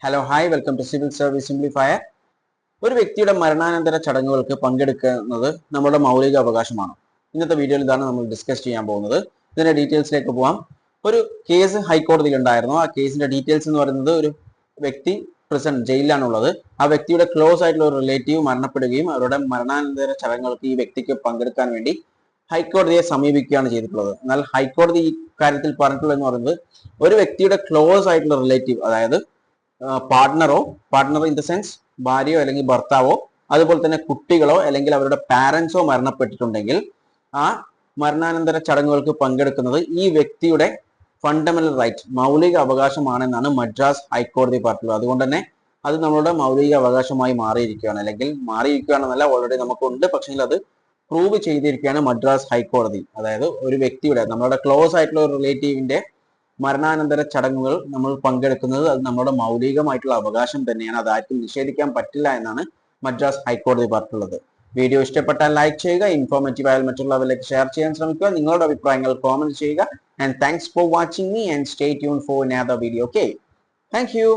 Hello hi welcome to civil service simplifier. ഒരു വ്യക്തിയുടെ മരണാനന്തര ചടങ്ങുകൾക്ക് പങ്കെടുക്കുന്നത് നമ്മുടെ മൗലിക അവകാശമാണ്. ഇന്നത്തെ വീഡിയോയിൽ ഇതാണ് നമ്മൾ ഡിസ്കസ് ചെയ്യാൻ പോകുന്നത്. ഇതിന്റെ ഡീറ്റെയിൽസിലേക്ക് പോകാം. ഒരു കേസ് ഹൈക്കോടതിയിൽ ഉണ്ടായിരുന്നു. ആ കേസിന്റെ ഡീറ്റെയിൽസ് എന്ന് പറയുന്നത്, ഒരു വ്യക്തി പ്രസന്റ് ജയിലിലാണുള്ളത്. ആ വ്യക്തിയുടെ ക്ലോസ് ആയിട്ടുള്ള ഒരു റിലേറ്റീവ് മരണപ്പെടുകയും അവരുടെ മരണാനന്തര ചടങ്ങുകൾക്ക് ഈ വ്യക്തിക്ക് പങ്കെടുക്കാൻ വേണ്ടി ഹൈക്കോടതിയെ സമീപിക്കുകയാണ് ചെയ്തിട്ടുള്ളത്. എന്നാൽ ഹൈക്കോടതി ഈ കാര്യത്തിൽ പറഞ്ഞിട്ടുള്ളത് എന്ന് പറയുന്നത്, ഒരു വ്യക്തിയുടെ ക്ലോസ് ആയിട്ടുള്ള റിലേറ്റീവ്, അതായത് പാർട്ട്ണർ ഇൻ ദ സെൻസ് ഭാര്യയോ അല്ലെങ്കിൽ ഭർത്താവോ, അതുപോലെ തന്നെ കുട്ടികളോ അല്ലെങ്കിൽ അവരുടെ പാരന്റ്സോ മരണപ്പെട്ടിട്ടുണ്ടെങ്കിൽ ആ മരണാനന്തര ചടങ്ങുകൾക്ക് പങ്കെടുക്കുന്നത് ഈ വ്യക്തിയുടെ ഫണ്ടമെന്റൽ റൈറ്റ്, മൗലിക അവകാശമാണെന്നാണ് മദ്രാസ് ഹൈക്കോടതി പറഞ്ഞിട്ടുള്ളത്. അതുകൊണ്ട് തന്നെ അത് നമ്മളുടെ മൗലിക അവകാശമായി മാറിയിരിക്കുകയാണ്. അല്ലെങ്കിൽ മാറിയിരിക്കുകയാണെന്നല്ല, ഓൾറെഡി നമുക്കുണ്ട്, പക്ഷേ അത് പ്രൂവ് ചെയ്തിരിക്കുകയാണ് മദ്രാസ് ഹൈക്കോടതി. അതായത് ഒരു വ്യക്തിയുടെ, നമ്മളുടെ ക്ലോസ് ആയിട്ടുള്ള ഒരു റിലേറ്റീവിന്റെ മരണാനന്തര ചടങ്ങുകൾ നമ്മൾ പങ്കെടുക്കുന്നത് അത് നമ്മുടെ മൗലികമായിട്ടുള്ള അവകാശം തന്നെയാണ്. അതാർക്കും നിഷേധിക്കാൻ പറ്റില്ല എന്നാണ് മദ്രാസ് ഹൈക്കോടതി പറഞ്ഞിട്ടുള്ളത്. വീഡിയോ ഇഷ്ടപ്പെട്ടാൽ ലൈക്ക് ചെയ്യുക, ഇൻഫോർമേറ്റീവ് ആയാൽ മറ്റുള്ളവരിലേക്ക് ഷെയർ ചെയ്യാൻ ശ്രമിക്കുക, നിങ്ങളുടെ അഭിപ്രായങ്ങൾ കോമന്റ് ചെയ്യുക. And thanks for watching me and stay tune four another video. Okay, thank you.